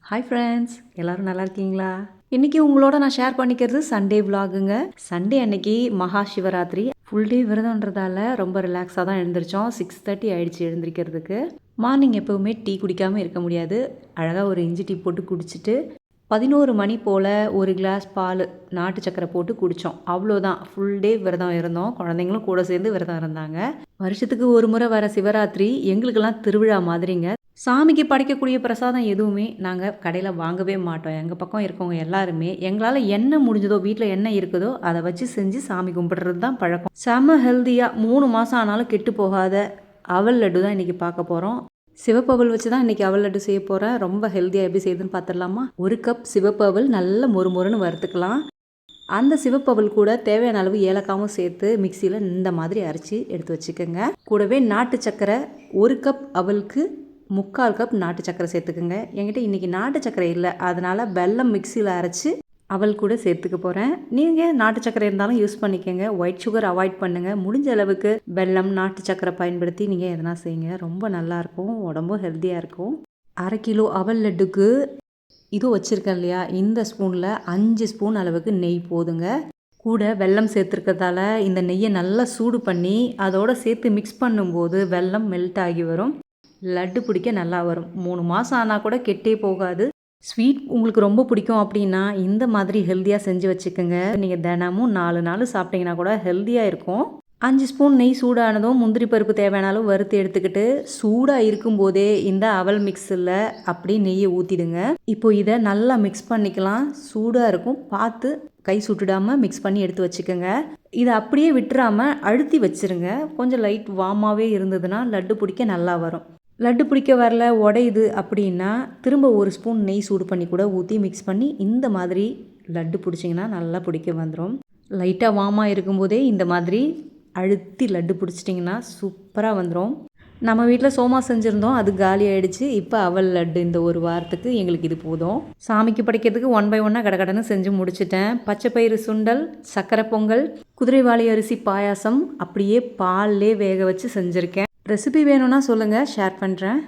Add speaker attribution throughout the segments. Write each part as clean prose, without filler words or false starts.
Speaker 1: Hi friends, எல்லோரும் நல்லா இருக்கீங்களா? இன்றைக்கி உங்களோட நான் ஷேர் பண்ணிக்கிறது சண்டே விலாகுங்க. சண்டே அன்னைக்கு மகா சிவராத்திரி ஃபுல் டே விரதன்றதால ரொம்ப ரிலாக்ஸாக தான் எழுந்திரிச்சோம். 6:30 ஆயிடுச்சு எழுந்திரிக்கிறதுக்கு. மார்னிங் எப்போவுமே டீ குடிக்காமல் இருக்க முடியாது. அழகாக ஒரு இஞ்சி டீ போட்டு குடிச்சிட்டு 11 மணி போல் ஒரு கிளாஸ் பால் நாட்டு சக்கரை போட்டு குடித்தோம். அவ்வளோதான், ஃபுல் டே விரதம் இருந்தோம். குழந்தைங்களும் கூட சேர்ந்து விரதம் இருந்தாங்க. வருஷத்துக்கு ஒரு முறை வர சிவராத்திரி எங்களுக்கெல்லாம் திருவிழா மாதிரிங்க. சாமிக்கு படைக்கக்கூடிய பிரசாதம் எதுவுமே நாங்கள் கடையில் வாங்கவே மாட்டோம். எங்கள் பக்கம் இருக்கவங்க எல்லாருமே எங்களால் என்ன முடிஞ்சதோ, வீட்டில் என்ன இருக்குதோ அதை வச்சு செஞ்சு சாமி கும்பிட்றது தான் பழக்கம். செம ஹெல்த்தியாக 3 மாதம் ஆனாலும் கெட்டு போகாத அவல் லட்டு தான் இன்றைக்கி பார்க்க போகிறோம். சிவப்பு அவல் வச்சு தான் இன்றைக்கி அவல் லட்டு செய்ய போகிறேன். ரொம்ப ஹெல்த்தியாக எப்படி செய்யுதுன்னு பார்த்துடலாமா? 1 கப் சிவப்பு அவல் நல்ல மொறுமொறுன்னு வறுத்துக்கலாம். அந்த சிவப்பு அவல் கூட தேவையான அளவு ஏலக்காவும் சேர்த்து மிக்சியில் இந்த மாதிரி அரைச்சி எடுத்து வச்சுக்கோங்க. கூடவே நாட்டு சக்கரை 1 கப் அவலுக்கு 3/4 கப் நாட்டு சக்கரை சேர்த்துக்குங்க. என்கிட்ட இன்றைக்கி நாட்டு சக்கரை இல்லை, அதனால் வெல்லம் மிக்சியில் அரைச்சி அவல் கூட சேர்த்துக்க போகிறேன். நீங்கள் நாட்டு சக்கரை இருந்தாலும் யூஸ் பண்ணிக்கோங்க. ஒயிட் சுகர் அவாய்ட் பண்ணுங்கள். முடிஞ்ச அளவுக்கு வெல்லம் நாட்டு சக்கரை பயன்படுத்தி நீங்கள் எதனா செய்யுங்க. ரொம்ப நல்லாயிருக்கும், உடம்பும் ஹெல்த்தியாக இருக்கும். 1/2 கிலோ அவல் லட்டுக்கு இது வச்சுருக்கேன் இல்லையா, இந்த ஸ்பூனில் 5 ஸ்பூன் அளவுக்கு நெய் போதுங்க. கூட வெல்லம் சேர்த்துருக்கிறதால இந்த நெய்யை நல்லா சூடு பண்ணி அதோடு சேர்த்து மிக்ஸ் பண்ணும்போது வெல்லம் மெல்ட் ஆகி வரும். லட்டு பிடிக்க நல்லா வரும். 3 மாதம் ஆனால் கூட கெட்டே போகாது. ஸ்வீட் உங்களுக்கு ரொம்ப பிடிக்கும் அப்படின்னா இந்த மாதிரி ஹெல்த்தியாக செஞ்சு வச்சுக்கோங்க. நீங்கள் தினமும் 4 நாள் சாப்பிட்டீங்கன்னா கூட ஹெல்த்தியாக இருக்கும். 5 ஸ்பூன் நெய் சூடானதும் முந்திரி பருப்பு தேவையான அளவு வறுத்து எடுத்துக்கிட்டு சூடாக இருக்கும்போதே இந்த அவல் மிக்ஸில் அப்படியே நெய்யை ஊற்றிடுங்க. இப்போ இதை நல்லா மிக்ஸ் பண்ணிக்கலாம். சூடாக இருக்கும், பார்த்து கை சுட்டுடாமல் மிக்ஸ் பண்ணி எடுத்து வச்சுக்கோங்க. இதை அப்படியே விட்டுறாமல் அழுத்தி வச்சுருங்க. கொஞ்சம் லைட் வார்மாகவே இருந்ததுன்னா லட்டு பிடிக்க நல்லா வரும். லட்டு பிடிக்க வரல, உடையுது அப்படின்னா திரும்ப 1 ஸ்பூன் நெய் சூடு பண்ணி கூட ஊற்றி மிக்ஸ் பண்ணி இந்த மாதிரி லட்டு பிடிச்சிங்கன்னா நல்லா பிடிக்க வந்துடும். லைட்டாக வார்மாக இருக்கும்போதே இந்த மாதிரி அழுத்தி லட்டு பிடிச்சிட்டிங்கன்னா சூப்பராக வந்துடும். நம்ம வீட்டில் சோமா செஞ்சுருந்தோம், அது காலி ஆகிடுச்சு. இப்போ அவல் லட்டு இந்த ஒரு வாரத்துக்கு எங்களுக்கு இது போதும். சாமிக்கு படைக்கிறதுக்கு 1 by 1 கடகடன்னு செஞ்சு முடிச்சிட்டேன். பச்சைப்பயிறு சுண்டல், சக்கரை பொங்கல், குதிரைவாளி அரிசி பாயாசம் அப்படியே பால்லே வேக வச்சு செஞ்சுருக்கேன். ரெசிபி வேணும்னா சொல்லுங்கள், ஷேர் பண்ணுறேன்.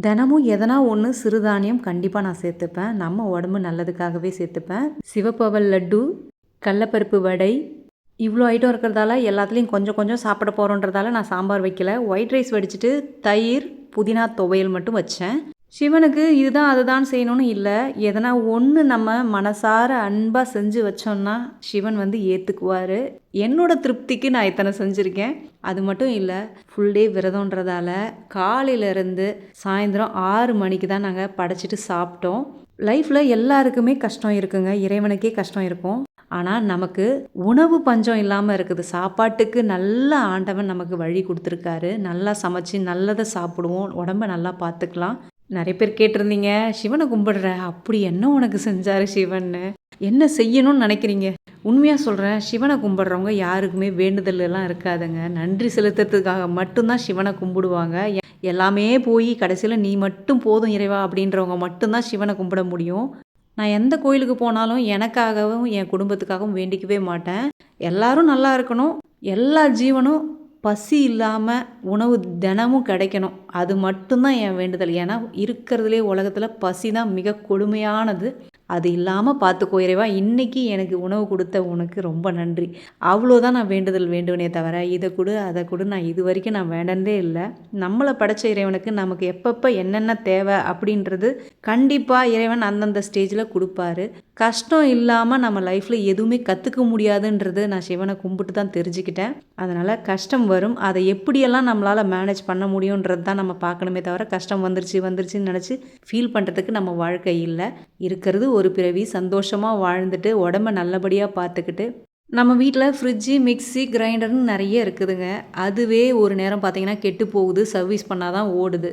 Speaker 1: தினமும் எதனா ஒன்று சிறுதானியம் கண்டிப்பாக நான் சேர்த்துப்பேன். நம்ம உடம்பு நல்லதுக்காகவே சேர்த்துப்பேன். சிவப்பு அவல் லட்டு, கடலப்பருப்பு வடை, இவ்வளோ ஐட்டம் இருக்கிறதால எல்லாத்துலேயும் கொஞ்சம் கொஞ்சம் சாப்பிட போகிறோன்றதால நான் சாம்பார் வைக்கல. ஒயிட் ரைஸ் வடிச்சிட்டு தயிர் புதினா துவையல் மட்டும் வச்சேன். சிவனுக்கு இதுதான் அதுதான் செய்யணும்னு இல்லை, எதனா ஒன்று நம்ம மனசார அன்பாக செஞ்சு வச்சோம்னா சிவன் வந்து ஏற்றுக்குவார். என்னோட திருப்திக்கு நான் இத்தனை செஞ்சுருக்கேன். அது மட்டும் இல்லை, ஃபுல் டே விரதன்றதால காலையிலேருந்து சாயந்தரம் 6 மணிக்கு தான் நாங்கள் படைச்சிட்டு சாப்பிட்டோம். லைஃப்பில் எல்லாருக்குமே கஷ்டம் இருக்குங்க, இறைவனுக்கே கஷ்டம் இருக்கும். ஆனால் நமக்கு உணவு பஞ்சம் இல்லாமல் இருக்குது. சாப்பாட்டுக்கு நல்ல ஆண்டவன் நமக்கு வழி கொடுத்துருக்காரு. நல்லா சமைச்சு நல்லதை சாப்பிடுவோம், உடம்ப நல்லா பார்த்துக்கலாம். நிறைய பேர் கேட்டிருந்தீங்க, சிவனை கும்பிடுற அப்படி என்ன உனக்கு செஞ்சார் சிவன்னு, என்ன செய்யணும்னு நினைக்கிறீங்க? உண்மையாக சொல்கிறேன், சிவனை கும்பிடுறவங்க யாருக்குமே வேண்டுதல் எல்லாம் இருக்காதுங்க. நன்றி செலுத்துறதுக்காக மட்டும்தான் சிவனை கும்பிடுவாங்க. எல்லாமே போய் கடைசியில் நீ மட்டும் போதும் இறைவா அப்படின்றவங்க மட்டும்தான் சிவனை கும்பிட முடியும். நான் எந்த கோயிலுக்கு போனாலும் எனக்காகவும் என் குடும்பத்துக்காகவும் வேண்டிக்கவே மாட்டேன். எல்லாரும் நல்லா இருக்கணும், எல்லா ஜீவனும் பசி இல்லாமல் உணவு தினமும் கிடைக்கணும், அது மட்டும்தான் என் வேண்டுதல். ஏன்னா இருக்கிறதுலே உலகத்தில் பசி தான் மிக கொடுமையானது. அது இல்லாமல் பார்த்துக்கோ இறைவா, இன்றைக்கி எனக்கு உணவு கொடுத்த உனக்கு ரொம்ப நன்றி, அவ்வளோதான் நான் வேண்டுதல் வேண்டுவனே தவிர இதை கொடு அதை கொடு நான் இது வரைக்கும் நான் வேண்டதே இல்லை. நம்மளை படைச்ச இறைவனுக்கு நமக்கு எப்பப்போ என்னென்ன தேவை அப்படின்றது கண்டிப்பாக இறைவன் அந்தந்த ஸ்டேஜில் கொடுப்பாரு. கஷ்டம் இல்லாமல் நம்ம லைஃப்பில் எதுவுமே கற்றுக்க முடியாதுன்றது நான் சிவனை கும்பிட்டு தான் தெரிஞ்சுக்கிட்டேன். அதனால் கஷ்டம் வரும், அதை எப்படியெல்லாம் நம்மளால் மேனேஜ் பண்ண முடியுன்றது தான் நம்ம பார்க்கணுமே தவிர கஷ்டம் வந்துருச்சுன்னு நினச்சி ஃபீல் பண்ணுறதுக்கு நம்ம வாழ்க்கை இல்லை. இருக்கிறது ஒரு பிறவி, சந்தோஷமாக வாழ்ந்துட்டு உடம்ப நல்லபடியாக பார்த்துக்கிட்டு. நம்ம வீட்டில் ஃப்ரிட்ஜு, மிக்சி, கிரைண்டர்னு நிறைய இருக்குதுங்க. அதுவே ஒரு நேரம் பார்த்திங்கன்னா கெட்டு போகுது, சர்வீஸ் பண்ணால் தான் ஓடுது.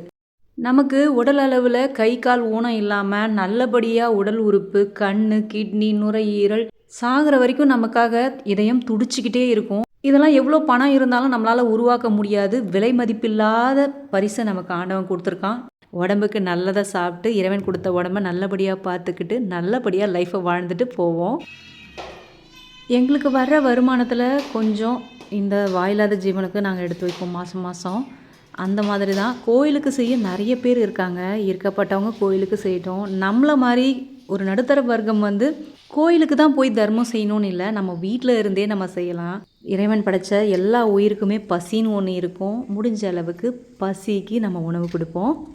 Speaker 1: நமக்கு உடல் அளவில் கை கால் ஊனம் இல்லாமல் நல்லபடியாக உடல் உறுப்பு, கண், கிட்னி, நுரையீரல் சாகிற வரைக்கும் நமக்காக இதயம் துடிச்சிக்கிட்டே இருக்கும். இதெல்லாம் எவ்வளோ பணம் இருந்தாலும் நம்மளால் உருவாக்க முடியாது. விலை மதிப்பில்லாத பரிசை நமக்கு ஆண்டவன் கொடுத்துருக்கான். உடம்புக்கு நல்லதை சாப்பிட்டு இறைவன் கொடுத்த உடம்பை நல்லபடியாக பார்த்துக்கிட்டு நல்லபடியாக லைஃப்பை வாழ்ந்துட்டு போவோம். எங்களுக்கு வர்ற வருமானத்தில் கொஞ்சம் இந்த வாயில்லாத ஜீவனுக்கு நாங்கள் எடுத்து வைப்போம் மாதம் மாதம். அந்த மாதிரி தான் கோயிலுக்கு செய்ய நிறைய பேர் இருக்காங்க. இருக்கப்பட்டவங்க கோயிலுக்கு செய்யட்டும். நம்மள மாரி ஒரு நடுத்தர வர்க்கம் வந்து கோயிலுக்கு தான் போய் தர்மம் செய்யணும்னு இல்ல. நம்ம வீட்ல இருந்தே நம்ம செய்யலாம். இறைவன் படைச்ச எல்லா உயிருக்குமே பசின்னு ஒண்ணு இருக்கும். முடிஞ்ச அளவுக்கு பசிக்கு நம்ம உணவு குடுப்போம்.